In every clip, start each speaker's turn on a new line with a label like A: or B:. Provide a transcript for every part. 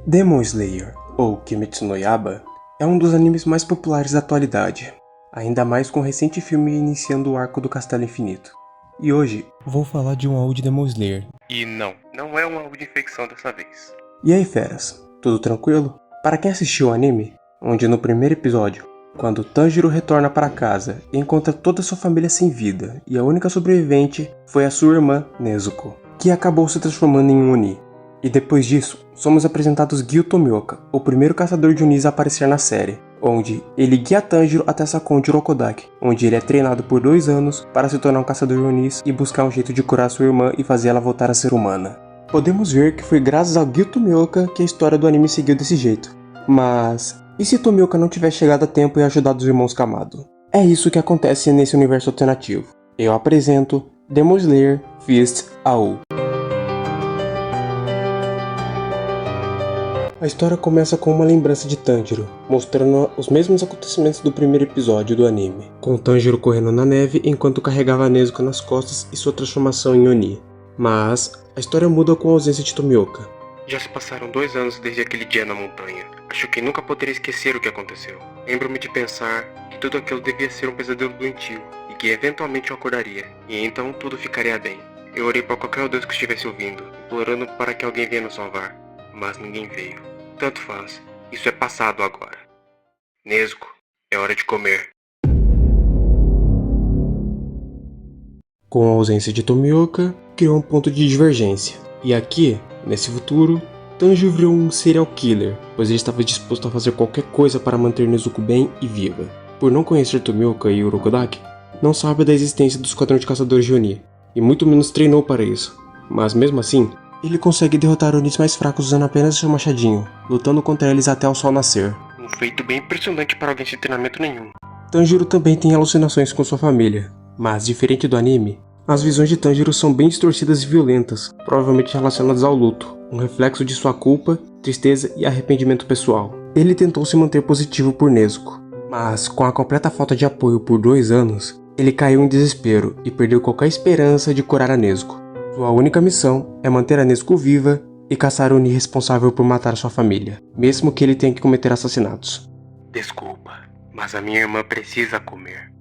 A: Demon Slayer, ou Kimetsu no Yaiba, é um dos animes mais populares da atualidade, ainda mais com o recente filme iniciando o arco do Castelo Infinito. E hoje, vou falar de um AU de Demon Slayer.
B: E não é um AU de infecção dessa vez.
A: E aí feras, tudo tranquilo? Para quem assistiu o anime, onde no primeiro episódio, quando Tanjiro retorna para casa e encontra toda sua família sem vida, e a única sobrevivente foi a sua irmã, Nezuko, que acabou se transformando em um Oni. E depois disso, somos apresentados Gyu Tomioka, o primeiro caçador de Onis a aparecer na série, onde ele guia Tanjiro até Sakon Jirokodaki, onde ele é treinado por 2 anos para se tornar um caçador de Onis e buscar um jeito de curar sua irmã e fazer ela voltar a ser humana. Podemos ver que foi graças ao Gyu Tomioka que a história do anime seguiu desse jeito. Mas, e se Tomioka não tivesse chegado a tempo e ajudado os irmãos Kamado? É isso que acontece nesse universo alternativo. Eu apresento Demon Slayer Fist AU. A história começa com uma lembrança de Tanjiro, mostrando os mesmos acontecimentos do primeiro episódio do anime, com Tanjiro correndo na neve enquanto carregava a Nezuko nas costas e sua transformação em Oni. Mas, a história muda com a ausência de Tomioka.
B: Já se passaram 2 anos desde aquele dia na montanha. Acho que nunca poderia esquecer o que aconteceu. Lembro-me de pensar que tudo aquilo devia ser um pesadelo doentio e que eventualmente eu acordaria, e então tudo ficaria bem. Eu orei para qualquer Deus que estivesse ouvindo, implorando para que alguém venha nos salvar, mas ninguém veio. Tanto faz, isso é passado agora. Nezuko, é hora de comer.
A: Com a ausência de Tomioka, criou um ponto de divergência. E aqui, nesse futuro, Tanjiro virou um serial killer, pois ele estava disposto a fazer qualquer coisa para manter Nezuko bem e viva. Por não conhecer Tomioka e Urokodaki, não sabe da existência do esquadrão de caçadores de Oni, e muito menos treinou para isso. Mas mesmo assim, ele consegue derrotar Onis mais fracos usando apenas seu machadinho, lutando contra eles até o sol nascer.
B: Um feito bem impressionante para alguém sem treinamento nenhum.
A: Tanjiro também tem alucinações com sua família, mas diferente do anime, as visões de Tanjiro são bem distorcidas e violentas, provavelmente relacionadas ao luto, um reflexo de sua culpa, tristeza e arrependimento pessoal. Ele tentou se manter positivo por Nezuko, mas com a completa falta de apoio por 2 anos, ele caiu em desespero e perdeu qualquer esperança de curar a Nezuko. Sua única missão é manter a Nezuko viva e caçar o Oni responsável por matar sua família, mesmo que ele tenha que cometer assassinatos.
B: Desculpa, mas a minha irmã precisa comer.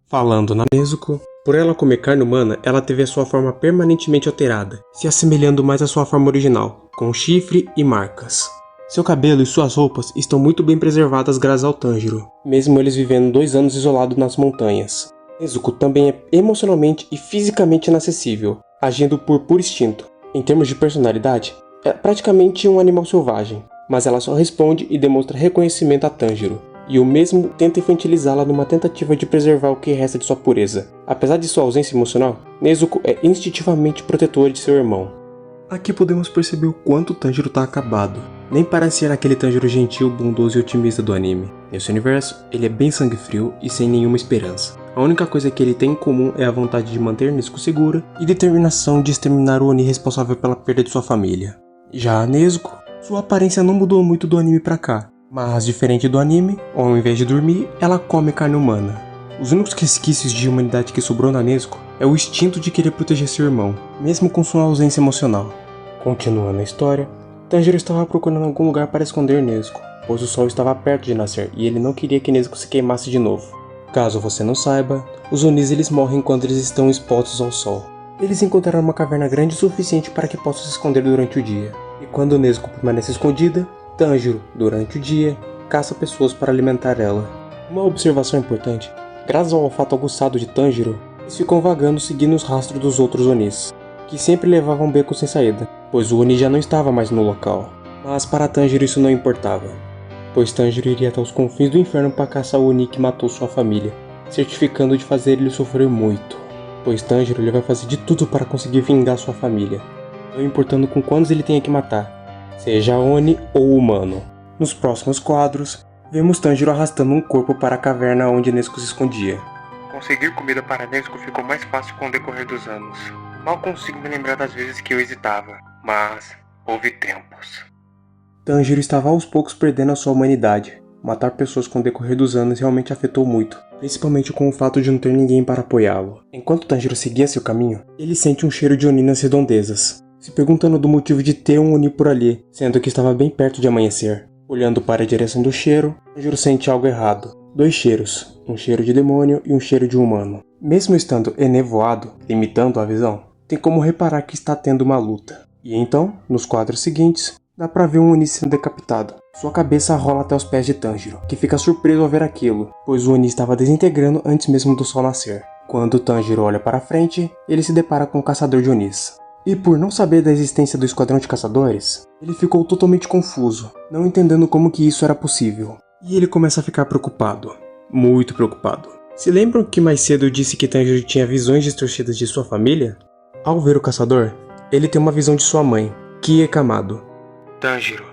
A: Falando na Nezuko, por ela comer carne humana, ela teve a sua forma permanentemente alterada, se assemelhando mais à sua forma original, com chifre e marcas. Seu cabelo e suas roupas estão muito bem preservadas graças ao Tanjiro, mesmo eles vivendo 2 anos isolados nas montanhas. Nezuko também é emocionalmente e fisicamente inacessível, agindo por puro instinto. Em termos de personalidade, é praticamente um animal selvagem, mas ela só responde e demonstra reconhecimento a Tanjiro, e o mesmo tenta infantilizá-la numa tentativa de preservar o que resta de sua pureza. Apesar de sua ausência emocional, Nezuko é instintivamente protetora de seu irmão. Aqui podemos perceber o quanto Tanjiro tá acabado. Nem parece ser aquele Tanjiro gentil, bondoso e otimista do anime. Nesse universo, ele é bem sangue frio e sem nenhuma esperança. A única coisa que ele tem em comum é a vontade de manter Nezuko segura e determinação de exterminar o Oni responsável pela perda de sua família. Já a Nezuko, sua aparência não mudou muito do anime pra cá, mas diferente do anime, ao invés de dormir, ela come carne humana. Os únicos resquícios de humanidade que sobrou na Nezuko é o instinto de querer proteger seu irmão, mesmo com sua ausência emocional. Continuando a história, Tanjiro estava procurando algum lugar para esconder Nezuko, pois o sol estava perto de nascer e ele não queria que Nezuko se queimasse de novo. Caso você não saiba, os Onis eles morrem quando eles estão expostos ao sol. Eles encontraram uma caverna grande o suficiente para que possam se esconder durante o dia. E quando Nezuko permanece escondida, Tanjiro, durante o dia, caça pessoas para alimentar ela. Uma observação importante, graças ao olfato aguçado de Tanjiro, eles ficam vagando seguindo os rastros dos outros Onis, que sempre levavam becos sem saída, pois o Oni já não estava mais no local. Mas para Tanjiro isso não importava, pois Tanjiro iria até os confins do inferno para caçar o Oni que matou sua família, certificando de fazer ele sofrer muito, pois Tanjiro ele vai fazer de tudo para conseguir vingar sua família, não importando com quantos ele tenha que matar, seja Oni ou humano. Nos próximos quadros, vemos Tanjiro arrastando um corpo para a caverna onde Nezuko se escondia.
B: Conseguir comida para Nezuko ficou mais fácil com o decorrer dos anos. Mal consigo me lembrar das vezes que eu hesitava, mas houve tempos.
A: Tanjiro estava aos poucos perdendo a sua humanidade. Matar pessoas com o decorrer dos anos realmente afetou muito, principalmente com o fato de não ter ninguém para apoiá-lo. Enquanto Tanjiro seguia seu caminho, ele sente um cheiro de Oni nas redondezas. se perguntando do motivo de ter um Oni por ali, sendo que estava bem perto de amanhecer. Olhando para a direção do cheiro, Tanjiro sente algo errado. 2 cheiros, um cheiro de demônio e um cheiro de humano. Mesmo estando enevoado, limitando a visão, tem como reparar que está tendo uma luta. E então, nos quadros seguintes, dá pra ver um Oni sendo decapitado. Sua cabeça rola até os pés de Tanjiro, que fica surpreso ao ver aquilo, pois o Oni estava desintegrando antes mesmo do sol nascer. Quando Tanjiro olha para frente, ele se depara com o caçador de Onis. E por não saber da existência do esquadrão de caçadores, ele ficou totalmente confuso, não entendendo como que isso era possível. E ele começa a ficar preocupado, muito preocupado. Se lembram que mais cedo eu disse que Tanjiro tinha visões distorcidas de sua família? Ao ver o caçador, ele tem uma visão de sua mãe, Kie Kamado.
B: Tanjiro,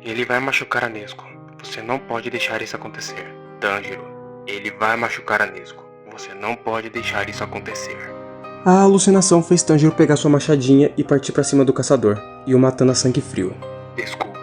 B: ele vai machucar a Nezuko. Você não pode deixar isso acontecer. Tanjiro, ele vai machucar a Nezuko. Você não pode deixar isso acontecer.
A: A alucinação fez Tanjiro pegar sua machadinha e partir pra cima do caçador, e o matando a sangue frio.
B: Desculpa,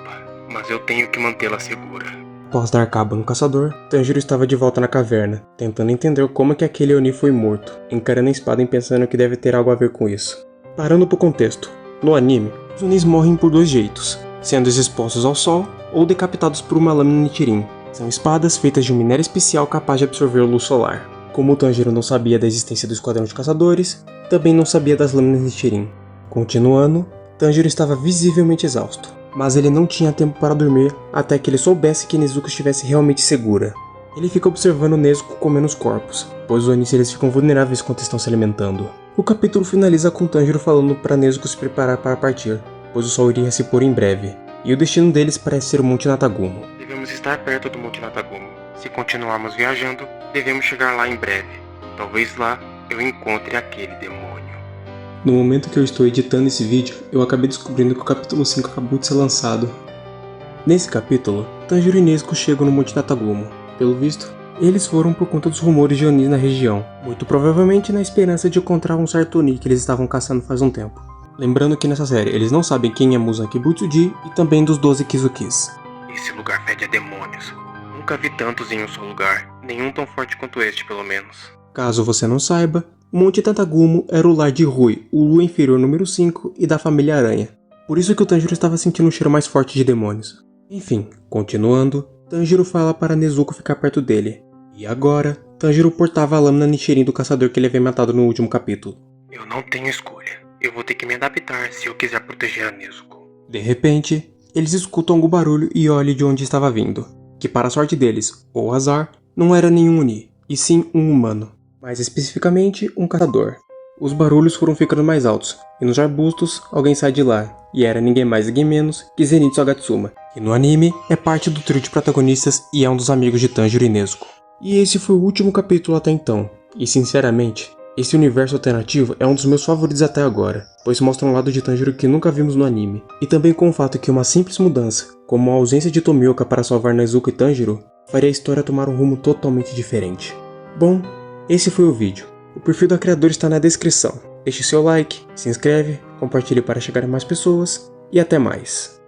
B: mas eu tenho que mantê-la segura.
A: Após dar cabo no caçador, Tanjiro estava de volta na caverna, tentando entender como que aquele Oni foi morto, encarando a espada e pensando que deve ter algo a ver com isso. Parando pro contexto, no anime, os Onis morrem por 2 jeitos, sendo expostos ao sol ou decapitados por uma lâmina Nichirin. São espadas feitas de um minério especial capaz de absorver a luz solar. Como o Tanjiro não sabia da existência do esquadrão de caçadores, também não sabia das lâminas Nichirin. Continuando, Tanjiro estava visivelmente exausto, mas ele não tinha tempo para dormir até que ele soubesse que Nezuko estivesse realmente segura. Ele fica observando Nezuko comendo os corpos, pois os Onis eles ficam vulneráveis quando estão se alimentando. O capítulo finaliza com Tanjiro falando para Nezuko se preparar para partir, pois o sol iria se pôr em breve, e o destino deles parece ser o Monte Natagumo.
B: Devemos estar perto do Monte Natagumo. Se continuarmos viajando, devemos chegar lá em breve. Talvez lá eu encontre aquele demônio.
A: No momento que eu estou editando esse vídeo, eu acabei descobrindo que o capítulo 5 acabou de ser lançado. Nesse capítulo, Tanjiro e Nezuko chegam no Monte Natagumo. Pelo visto, eles foram por conta dos rumores de Onis na região, muito provavelmente na esperança de encontrar um certo Oni que eles estavam caçando faz um tempo. Lembrando que nessa série eles não sabem quem é Muzan Kibutsuji e também dos 12 Kizukis.
B: Esse lugar fede a demônios. Nunca vi tantos em um só lugar, nenhum tão forte quanto este pelo menos.
A: Caso você não saiba, o Monte Natagumo era o lar de Rui, o Lua Inferior número 5 e da família Aranha. Por isso que o Tanjiro estava sentindo um cheiro mais forte de demônios. Enfim, continuando, Tanjiro fala para Nezuko ficar perto dele. E agora, Tanjiro portava a lâmina Nichirin do caçador que ele havia matado no último capítulo.
B: Eu não tenho escolha. Eu vou ter que me adaptar se eu quiser proteger a Nezuko.
A: De repente, eles escutam algum barulho e olham de onde estava vindo. Que para a sorte deles, ou azar, não era nenhum Oni, e sim um humano. Mais especificamente, um caçador. Os barulhos foram ficando mais altos, e nos arbustos, alguém sai de lá, e era ninguém mais ninguém menos que Zenitsu Agatsuma, que no anime é parte do trio de protagonistas e é um dos amigos de Tanjiro e Nezuko. E esse foi o último capítulo até então, e sinceramente, esse universo alternativo é um dos meus favoritos até agora, pois mostra um lado de Tanjiro que nunca vimos no anime, e também com o fato que uma simples mudança, como a ausência de Tomioka para salvar Nezuko e Tanjiro, faria a história tomar um rumo totalmente diferente. Bom, esse foi o vídeo. O perfil da criadora está na descrição. Deixe seu like, se inscreve, compartilhe para chegar a mais pessoas e até mais.